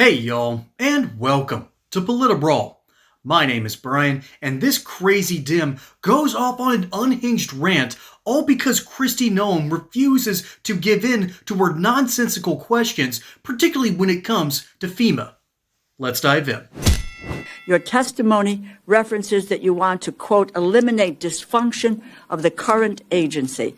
Hey y'all, and welcome to Brawl. My name is Brian, and this crazy dim goes off on an unhinged rant, all because Kristi Noem refuses to give in to her nonsensical questions, particularly when it comes to FEMA. Let's dive in. Your testimony references that you want to, quote, eliminate dysfunction of the current agency.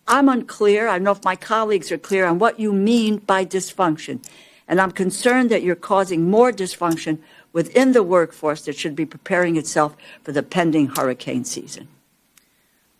I'm unclear. I don't know if my colleagues are clear on what you mean by dysfunction. And I'm concerned that you're causing more dysfunction within the workforce that should be preparing itself for the pending hurricane season.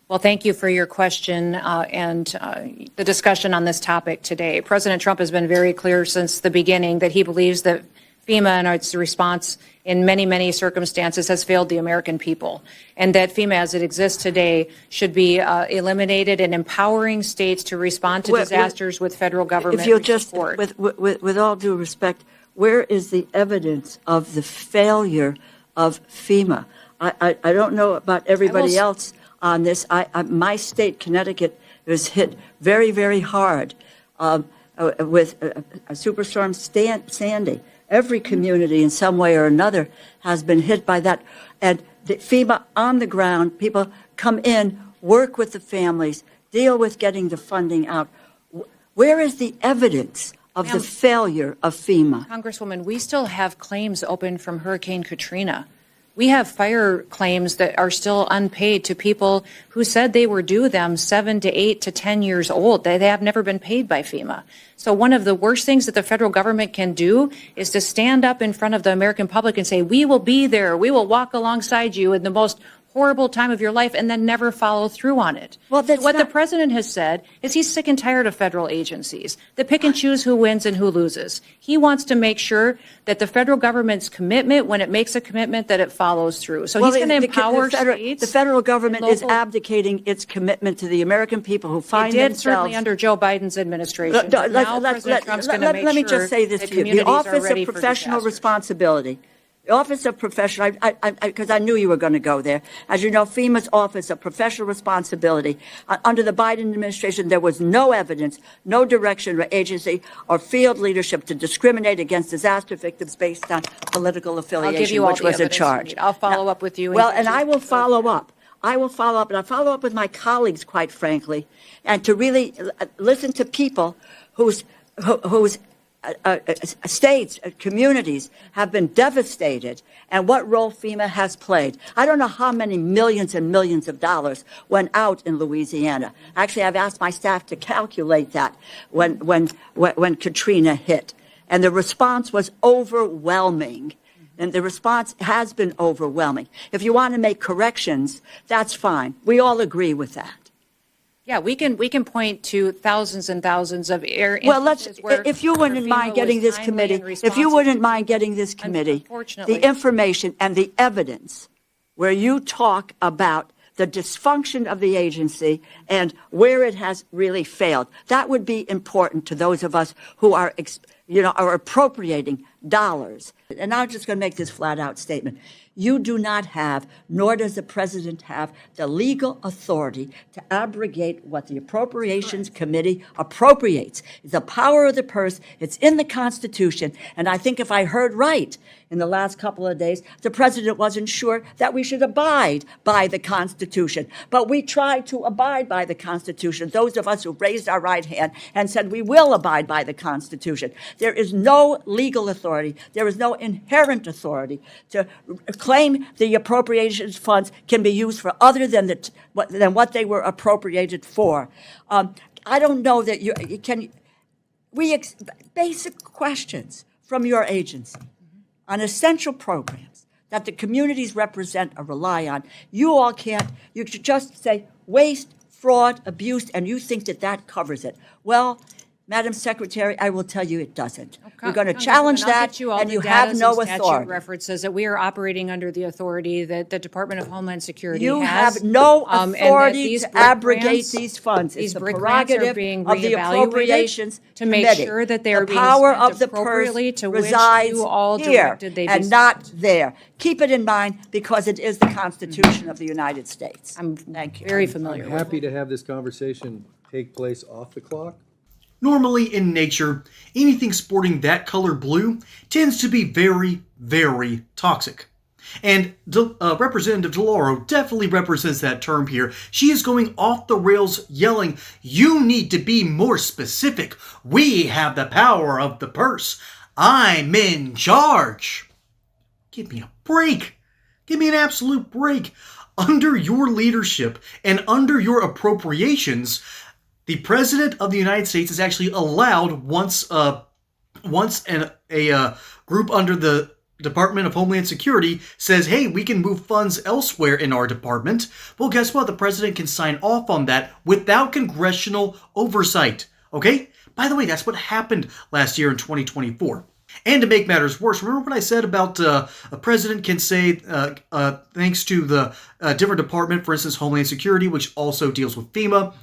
Well, thank you for your question and the discussion on this topic today. President Trump has been very clear since the beginning that he believes that FEMA and its response in many, many circumstances has failed the American people, and that FEMA as it exists today should be eliminated and empowering states to respond to disasters with federal government if you'll just, support. with all due respect, where is the evidence of the failure of FEMA? I don't know about everybody else on this. My state, Connecticut, was hit very, very hard with Superstorm Sandy. Every community in some way or another has been hit by that. And the FEMA on the ground, people come in, work with the families, deal with getting the funding out. Where is the evidence of the failure of FEMA? Congresswoman, we still have claims open from Hurricane Katrina. We have fire claims that are still unpaid to people who said they were due them 7 to 8 to 10 years old. They have never been paid by FEMA. So one of the worst things that the federal government can do is to stand up in front of the American public and say, we will be there, we will walk alongside you in the most horrible time of your life, and then never follow through on it. Well, what the president has said is he's sick and tired of federal agencies that pick and choose who wins and who loses. He wants to make sure that the federal government's commitment, when it makes a commitment, that it follows through. So he's going to empower states. The federal government is abdicating its commitment to the American people who find themselves. Certainly under Joe Biden's administration. Let me just say this to you. The Office of Professional Responsibility. The Office of Professional, because I knew you were going to go there. As you know, FEMA's Office of Professional Responsibility, under the Biden administration, there was no evidence, no direction or agency or field leadership to discriminate against disaster victims based on political affiliation, which was in charge. I'll follow up with you. Well, and I will follow up. I will follow up, and I follow up with my colleagues, quite frankly, and to really listen to people whose states, communities have been devastated, and what role FEMA has played. I don't know how many millions and millions of dollars went out in Louisiana. Actually, I've asked my staff to calculate that when Katrina hit, and the response was overwhelming. And the response has been overwhelming. If you want to make corrections, that's fine. We all agree with that. Yeah, we can point to thousands and thousands of if you wouldn't mind getting this committee, the information and the evidence where you talk about the dysfunction of the agency and where it has really failed, that would be important to those of us who are appropriating dollars. And I'm just going to make this flat out statement. You do not have, nor does the president have, the legal authority to abrogate what the Appropriations Committee appropriates. It's the power of the purse. It's in the Constitution. And I think if I heard right in the last couple of days, the president wasn't sure that we should abide by the Constitution. But we tried to abide by the Constitution, those of us who raised our right hand and said we will abide by the Constitution. There is no legal authority. There is no inherent authority to claim the appropriations funds can be used for other than what they were appropriated for. I don't know that you can. Basic questions from your agency on essential programs that the communities represent or rely on. You all can't. You should just say waste, fraud, abuse, and you think that covers it. Well, Madam Secretary, I will tell you it doesn't. We're going to challenge that, and you have no authority. References that we are operating under the authority that the Department of Homeland Security has. You have no authority to abrogate these funds. It's the prerogative of the Appropriations to make sure that they are being spent appropriately. The power of the purse resides here and not there. Keep it in mind because it is the Constitution of the United States. I'm Thank you. Very familiar. I'm happy to have this conversation take place off the clock. Normally in nature, anything sporting that color blue tends to be very, very toxic. And Representative DeLauro definitely represents that term here. She is going off the rails yelling, "You need to be more specific. We have the power of the purse. I'm in charge." Give me a break. Give me an absolute break. Under your leadership and under your appropriations, the President of the United States is actually allowed once a group under the Department of Homeland Security says, hey, we can move funds elsewhere in our department. Well, guess what? The president can sign off on that without congressional oversight. Okay? By the way, that's what happened last year in 2024. And to make matters worse, remember what I said about a president can say, thanks to the different department, for instance, Homeland Security, which also deals with FEMA,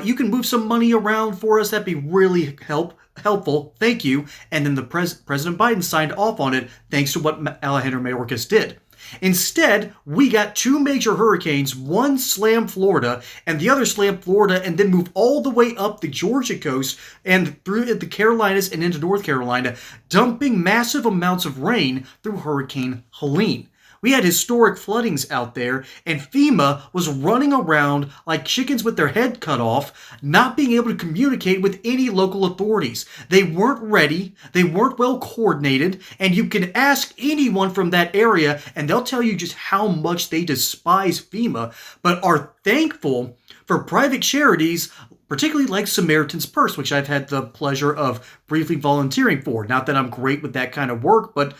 you can move some money around for us. That'd be really helpful. Thank you. And then the President Biden signed off on it thanks to what Alejandro Mayorkas did. Instead, we got two major hurricanes, one slammed Florida and the other slammed Florida and then moved all the way up the Georgia coast and through the Carolinas and into North Carolina, dumping massive amounts of rain through Hurricane Helene. We had historic floodings out there, and FEMA was running around like chickens with their head cut off, not being able to communicate with any local authorities. They weren't ready, they weren't well coordinated, and you can ask anyone from that area, and they'll tell you just how much they despise FEMA, but are thankful for private charities, particularly like Samaritan's Purse, which I've had the pleasure of briefly volunteering for. Not that I'm great with that kind of work, but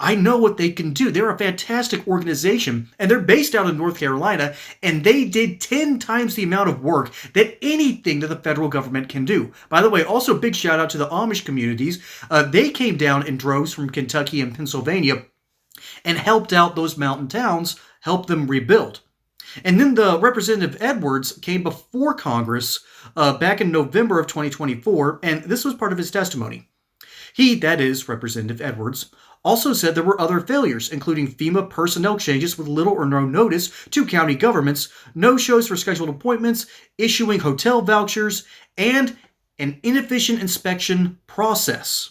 I know what they can do. They're a fantastic organization, and they're based out in North Carolina, and they did 10 times the amount of work that anything that the federal government can do. By the way, also big shout out to the Amish communities. They came down in droves from Kentucky and Pennsylvania and helped out those mountain towns, helped them rebuild. And then the Representative Edwards came before Congress back in November of 2024, and this was part of his testimony. He, that is, Representative Edwards, also said there were other failures, including FEMA personnel changes with little or no notice to county governments, no-shows for scheduled appointments, issuing hotel vouchers, and an inefficient inspection process.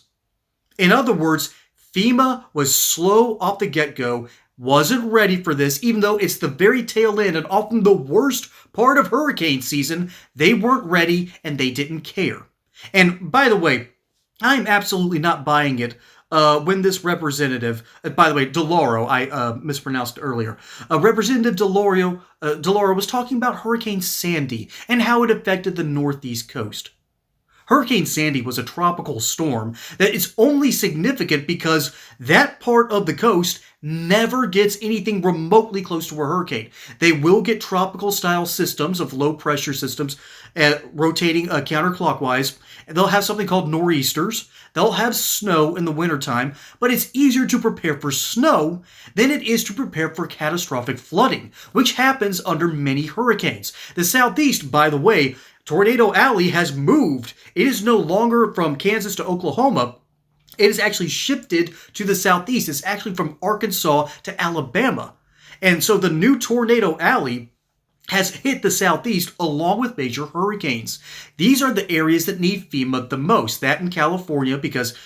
In other words, FEMA was slow off the get-go, wasn't ready for this, even though it's the very tail end and often the worst part of hurricane season. They weren't ready and they didn't care. And by the way, I'm absolutely not buying it when this representative, by the way, DeLauro, I mispronounced earlier, Representative DeLauro was talking about Hurricane Sandy and how it affected the northeast coast. Hurricane Sandy was a tropical storm that is only significant because that part of the coast never gets anything remotely close to a hurricane. They will get tropical style systems of low pressure systems rotating counterclockwise. And they'll have something called nor'easters. They'll have snow in the wintertime, but it's easier to prepare for snow than it is to prepare for catastrophic flooding, which happens under many hurricanes. The southeast, by the way, Tornado Alley has moved. It is no longer from Kansas to Oklahoma. It is actually shifted to the southeast. It's actually from Arkansas to Alabama. And so the new Tornado Alley has hit the southeast along with major hurricanes. These are the areas that need FEMA the most. That in California, because,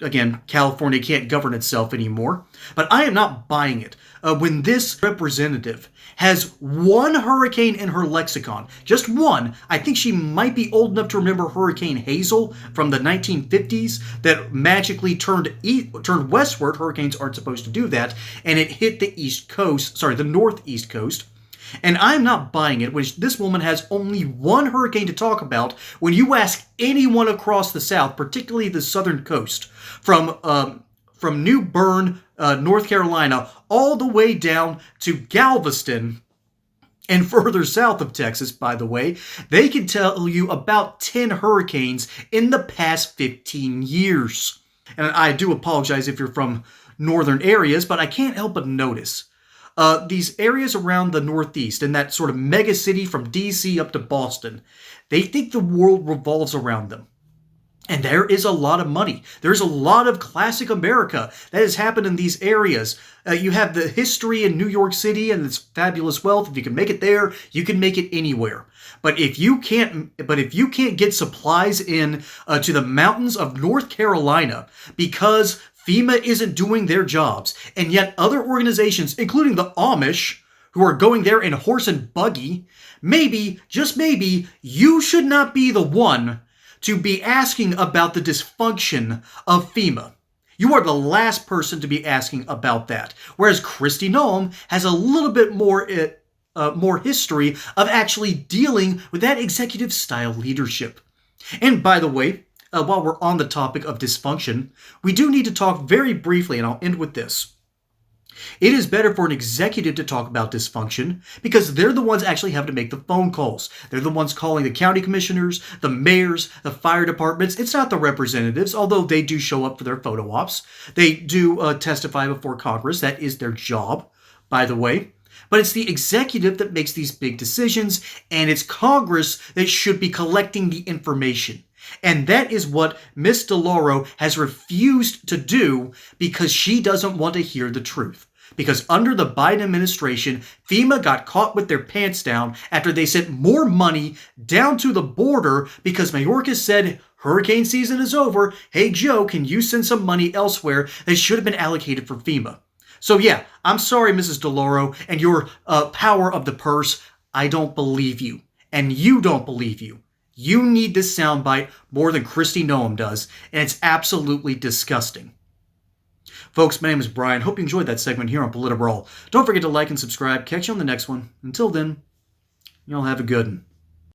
again, California can't govern itself anymore. But I am not buying it. When this representative has one hurricane in her lexicon, just one, I think she might be old enough to remember Hurricane Hazel from the 1950s that magically turned westward. Hurricanes aren't supposed to do that. And it hit the northeast coast. And I'm not buying it when this woman has only one hurricane to talk about when you ask anyone across the South, particularly the southern coast, from New Bern, North Carolina, all the way down to Galveston and further south of Texas, by the way, they can tell you about 10 hurricanes in the past 15 years. And I do apologize if you're from northern areas, but I can't help but notice these areas around the Northeast and that sort of mega city from DC up to Boston, they think the world revolves around them. And there is a lot of money. There's a lot of classic America that has happened in these areas. You have the history in New York City and its fabulous wealth. If you can make it there, you can make it anywhere. But if you can't get supplies in to the mountains of North Carolina because FEMA isn't doing their jobs, and yet other organizations, including the Amish, who are going there in horse and buggy, maybe, just maybe, you should not be the one to be asking about the dysfunction of FEMA. You are the last person to be asking about that. Whereas Kristi Noem has a little bit more history of actually dealing with that executive style leadership. And by the way, while we're on the topic of dysfunction, we do need to talk very briefly, and I'll end with this. It is better for an executive to talk about dysfunction because they're the ones actually having to make the phone calls. They're the ones calling the county commissioners, the mayors, the fire departments. It's not the representatives, although they do show up for their photo ops. They do testify before Congress. That is their job, by the way. But it's the executive that makes these big decisions, and it's Congress that should be collecting the information. And that is what Ms. DeLauro has refused to do because she doesn't want to hear the truth. Because under the Biden administration, FEMA got caught with their pants down after they sent more money down to the border because Mayorkas said, hurricane season is over. Hey, Joe, can you send some money elsewhere that should have been allocated for FEMA? So yeah, I'm sorry, Mrs. DeLauro, and your power of the purse. I don't believe you. And you don't believe you. You need this soundbite more than Kristi Noem does, and it's absolutely disgusting. Folks, my name is Brian. Hope you enjoyed that segment here on Politibrawl. Don't forget to like and subscribe. Catch you on the next one. Until then, y'all have a good one.